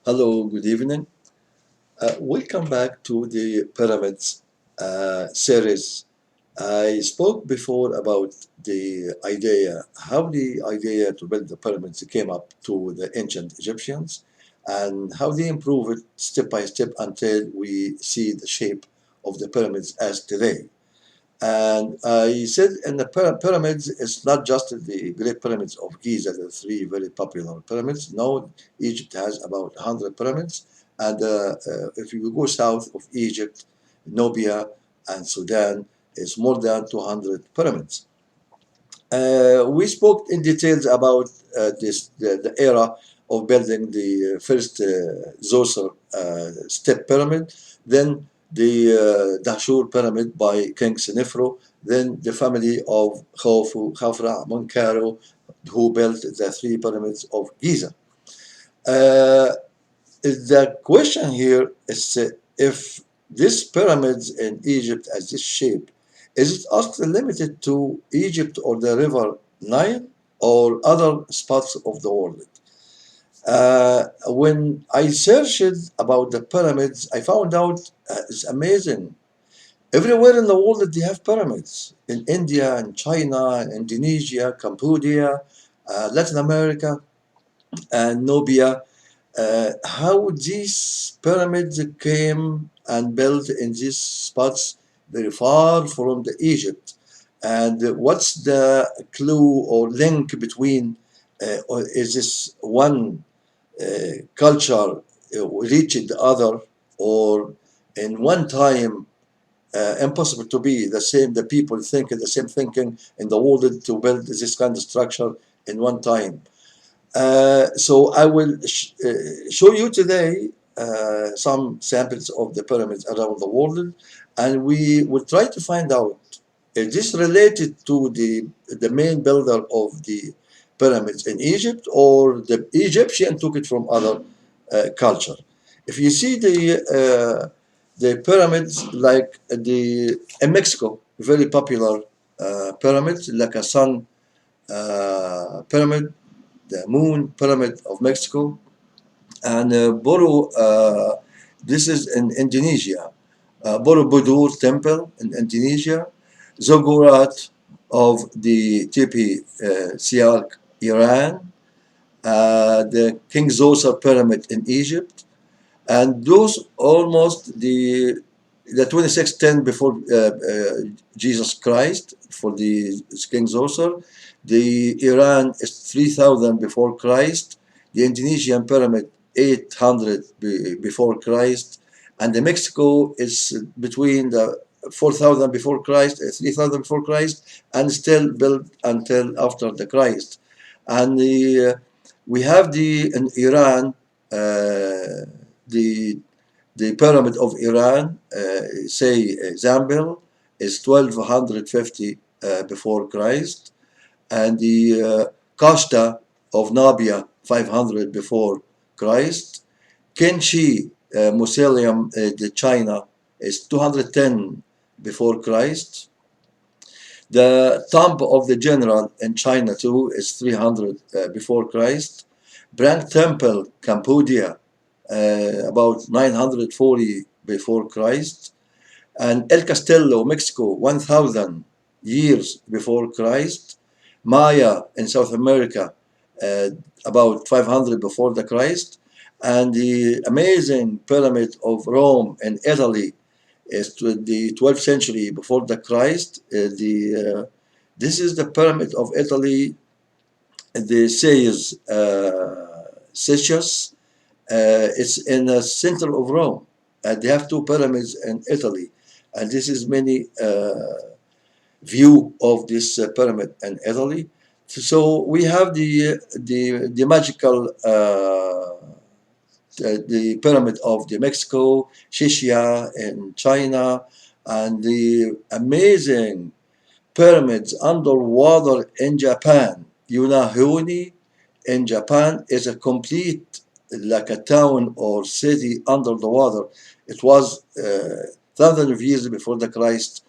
Hello, good evening. Welcome back to the pyramids series. I spoke before about how the idea to build the pyramids came up to the ancient Egyptians, and how they improved it step by step until we see the shape of the pyramids as today. And I said in the pyramids, it's not just the Great Pyramids of Giza, the three very popular pyramids. No, Egypt has about 100 pyramids. And if you go south of Egypt, Nubia and Sudan, it's more than 200 pyramids. We spoke in details about the era of building the first Zoser step pyramid, then the Dahshur pyramid by King Senefru, then the family of Khufu, Khafra, Munkaro, who built the three pyramids of Giza. Uh, the question here is if these pyramids in Egypt as this shape, is it also limited to Egypt or the river Nile or other spots of the world? When I searched about the pyramids, I found out it's amazing. Everywhere in the world they have pyramids. In India, in China, in Indonesia, Cambodia, Latin America, and Nubia. How these pyramids came and built in these spots very far from the Egypt, and what's the clue or link between, or is this one culture reached the other, or in one time impossible to be the same, the people thinking the same thinking in the world to build this kind of structure in one time. So I will show you today some samples of the pyramids around the world, and we will try to find out is this related to the main builder of the pyramids in Egypt, or the Egyptian took it from other culture. If you see the pyramids like the in Mexico, very popular pyramids like a sun pyramid, the Moon Pyramid of Mexico, and this is in Indonesia, Borobudur Temple in Indonesia, Zoggurat of the Tepe Sialk, Iran, the King Zoser Pyramid in Egypt, and those almost the 2610 before Jesus Christ for the King Zoser. The Iran is 3000 before Christ. The Indonesian pyramid 800 before Christ, and the Mexico is between the 4000 before Christ, 3000 before Christ, and still built until after the Christ. And we have the in Iran the the pyramid of Iran, say Zambil, is 1250 before Christ, and the Kashta of Nabia 500 before Christ. Kenchi Mausoleum, the China, is 210 before Christ. The tomb of the general in China too is 300 before Christ. Brank Temple, Cambodia, about 940 before Christ. And El Castello, Mexico, 1000 years before Christ. Maya in South America, uh, about 500 before the Christ. And the amazing pyramid of Rome in Italy is to the 12th century before the Christ. This is the pyramid of Italy, the Sayers Sitius. It's in the center of Rome, and they have two pyramids in Italy, and this is many view of this pyramid in Italy. So we have the magical the pyramid of the Mexico, Shishia in China, and the amazing pyramids underwater in Japan. Yunahuni in Japan is a complete, like a town or city under the water. It was thousands of years before the Christ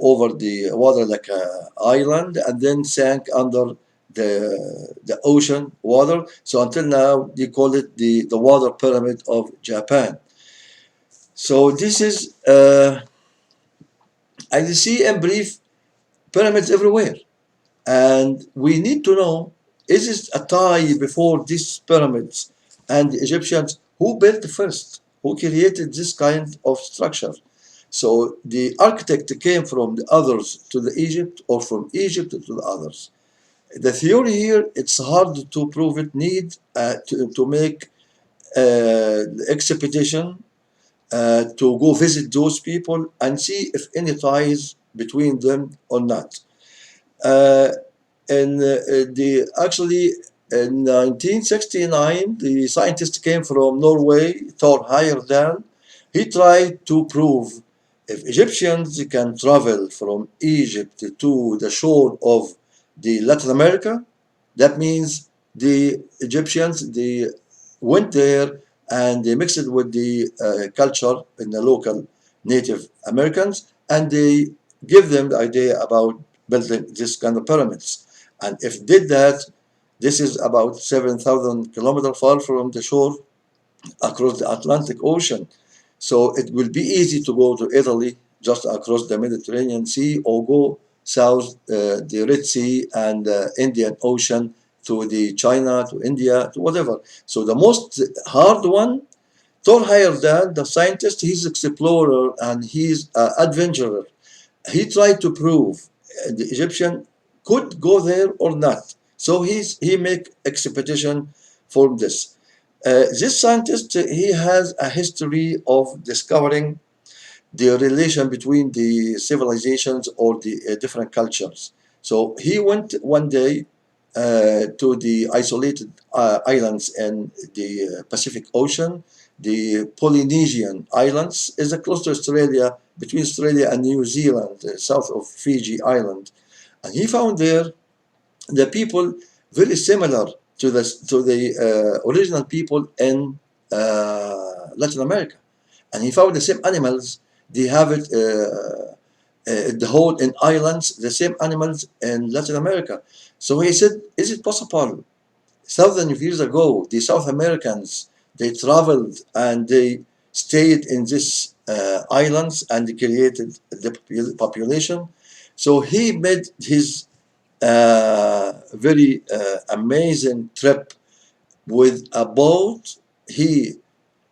over the water like an island, and then sank under the ocean water. So until now, they call it the water pyramid of Japan. So this is, I see in brief, pyramids everywhere. And we need to know, is this a tie before these pyramids and the Egyptians? Who built first? Who created this kind of structure? So the architect came from the others to the Egypt, or from Egypt to the others. The theory here, it's hard to prove it, need to make expedition to go visit those people and see if any ties between them or not. Uh, and the actually in 1969, the scientist came from Norway, Thor Heyerdahl. He tried to prove if Egyptians can travel from Egypt to the shore of the Latin America, that means the Egyptians, they went there and they mixed it with the culture in the local Native Americans, and they give them the idea about building this kind of pyramids. And if did that, this is about 7,000 kilometers far from the shore across the Atlantic Ocean. So it will be easy to go to Italy just across the Mediterranean Sea, or go south the Red Sea and Indian Ocean to the China, to India, to whatever. So the most hard one, Thor Heyerdahl, the scientist, he's explorer and he's adventurer. He tried to prove the Egyptian could go there or not. So he make expedition for this. This scientist, he has a history of discovering the relation between the civilizations or the different cultures. So he went one day to the isolated islands in the Pacific Ocean. The Polynesian Islands is close to Australia, between Australia and New Zealand, south of Fiji Island. And he found there the people very similar to the original people in Latin America. And he found the same animals. They have it the whole in islands, the same animals in Latin America. So he said, is it possible? Thousands of years ago, the South Americans, they traveled and they stayed in these islands and they created the population. So he made his very amazing trip with a boat. He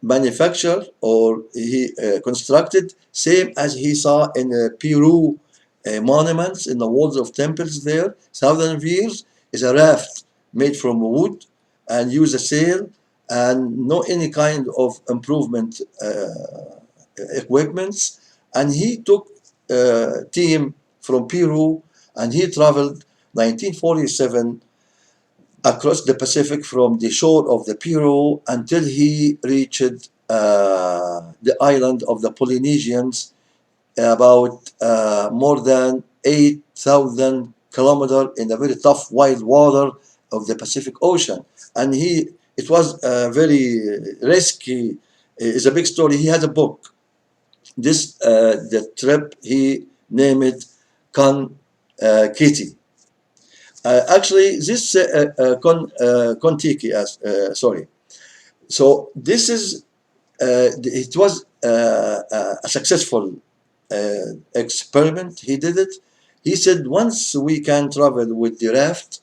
manufactured or he constructed, same as he saw in Peru monuments in the walls of temples there, thousands of years, is a raft made from wood and use a sail and no any kind of improvement equipments. And he took a team from Peru and he traveled 1947 across the Pacific from the shore of the Peru until he reached the island of the Polynesians, about more than 8,000 kilometers in the very tough wild water of the Pacific Ocean. And it was very risky. It's a big story. He had a book. The trip, he named it Con Kitty. Actually, this Kontiki, sorry. So this is, it was a successful experiment. He did it. He said, once we can travel with the raft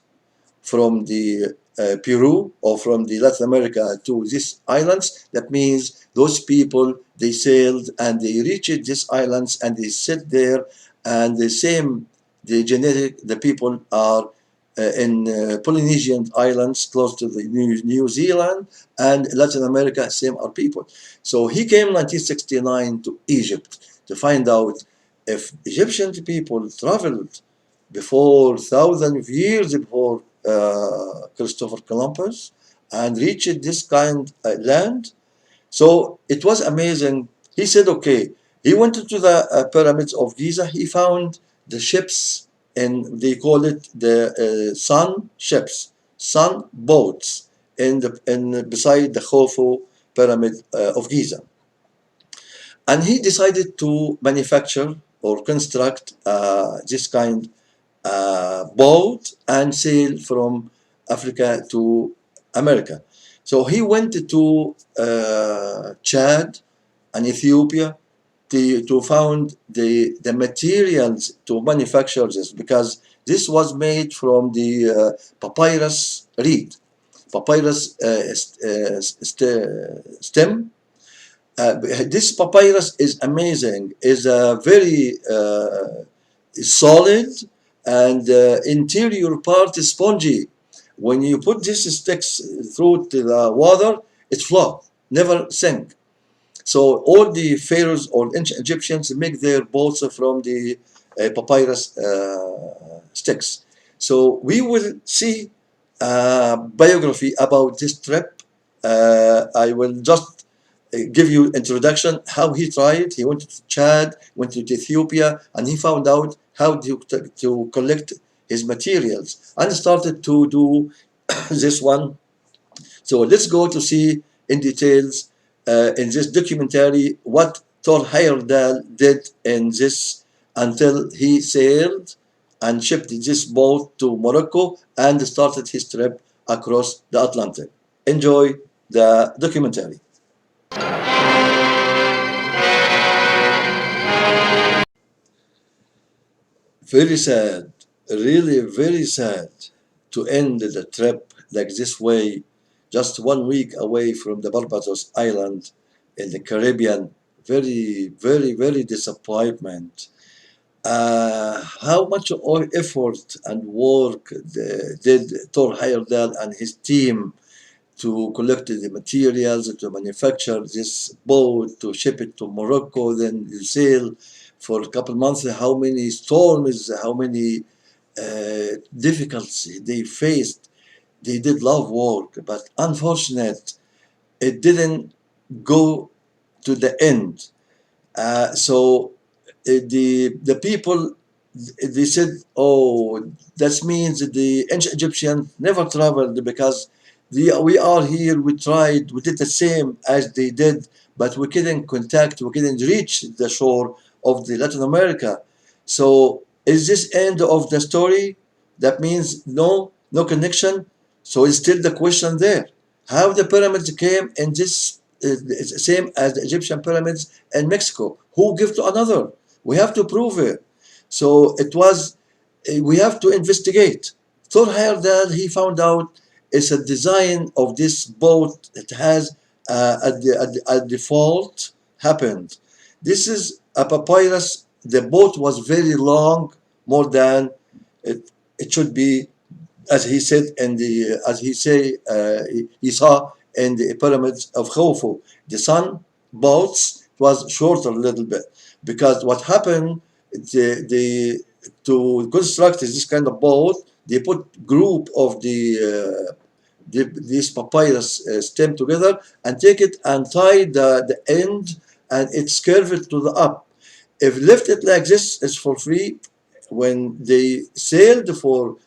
from the Peru or from the Latin America to these islands, that means those people, they sailed and they reached these islands and they sit there, and the people are in Polynesian islands close to the New Zealand, and Latin America, same are people. So he came in 1969 to Egypt to find out if Egyptian people traveled before thousands of years before Christopher Columbus and reached this kind of land. So it was amazing. He said, okay, he went to the pyramids of Giza. He found the ships, and they call it the sun ships, sun boats, in beside the Khufu pyramid of Giza. And he decided to manufacture or construct this kind boat and sail from Africa to America. So he went to Chad and Ethiopia to found the materials to manufacture this, because this was made from the papyrus reed, papyrus stem. This papyrus is amazing, is a very solid, and interior part is spongy. When you put these sticks through to the water, it flow, never sink. So all the pharaohs or ancient Egyptians make their boats from the papyrus sticks. So we will see biography about this trip. I will just give you introduction how he tried. He went to Chad, went to Ethiopia, and he found out how to collect his materials and started to do this one. So let's go to see in details in this documentary what Thor Heyerdahl did in this until he sailed and shipped this boat to Morocco and started his trip across the Atlantic. Enjoy the documentary. Very sad, really very sad to end the trip like this way, just 1 week away from the Barbados island in the Caribbean. Very, very, very disappointment. How much effort and work did Thor Heyerdahl and his team to collect the materials, to manufacture this boat, to ship it to Morocco, then sail for a couple months. How many storms, how many difficulties they faced. They did love work, but unfortunate, it didn't go to the end. So the people, they said, oh, that means the ancient Egyptians never traveled, because we are here, we tried, we did the same as they did, but we couldn't contact, we couldn't reach the shore of the Latin America. So is this end of the story? That means no connection. So it's still the question there. How the pyramids came in this it's same as the Egyptian pyramids in Mexico. Who give to another? We have to prove it. So it was, we have to investigate. Thor Heyerdahl, he found out it's a design of this boat. It has a default happened. This is a papyrus. The boat was very long, more than it should be, as he said in the as he say he saw in the pyramids of Khufu. The sun boats was shorter a little bit, because what happened, the to construct this kind of boat, they put group of this papyrus stem together and take it and tie the end, and it's curved to the up. If left it like this, it's for free. When they sailed for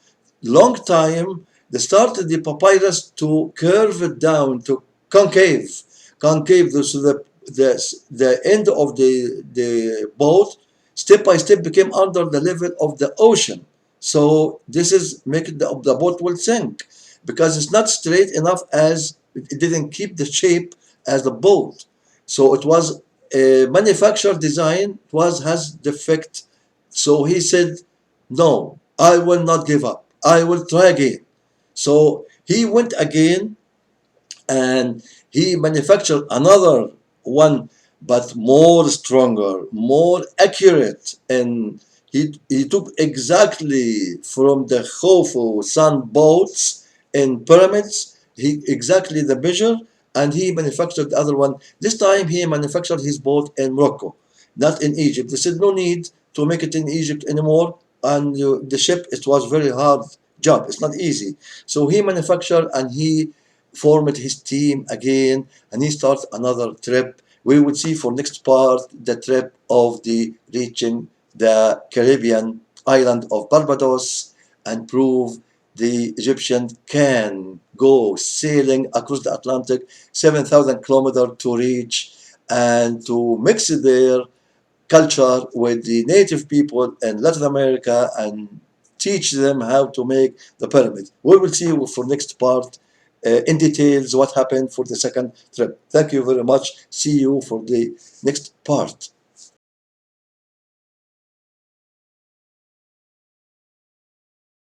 long time, they started the papyrus to curve it down to concave. Concave, so the end of the boat, step by step, became under the level of the ocean. So this is making the boat will sink, because it's not straight enough, as it didn't keep the shape as the boat. So it was a manufacturer design, it was has defect. So he said, no, I will not give up. I will try again. So he went again and he manufactured another one, but more stronger, more accurate. And he took exactly from the Khufu sun boats and pyramids, he exactly the measure, and he manufactured the other one. This time he manufactured his boat in Morocco, not in Egypt. They said no need to make it in Egypt anymore. And the ship, it was very hard job. It's not easy. So he manufactured and he formed his team again, and he starts another trip. We would see for next part the trip of the reaching the Caribbean island of Barbados, and prove the Egyptian can go sailing across the Atlantic 7,000 kilometers to reach and to mix their culture with the native people in Latin America, and teach them how to make the pyramid. We will see for next part in details what happened for the second trip. Thank you very much. See you for the next part.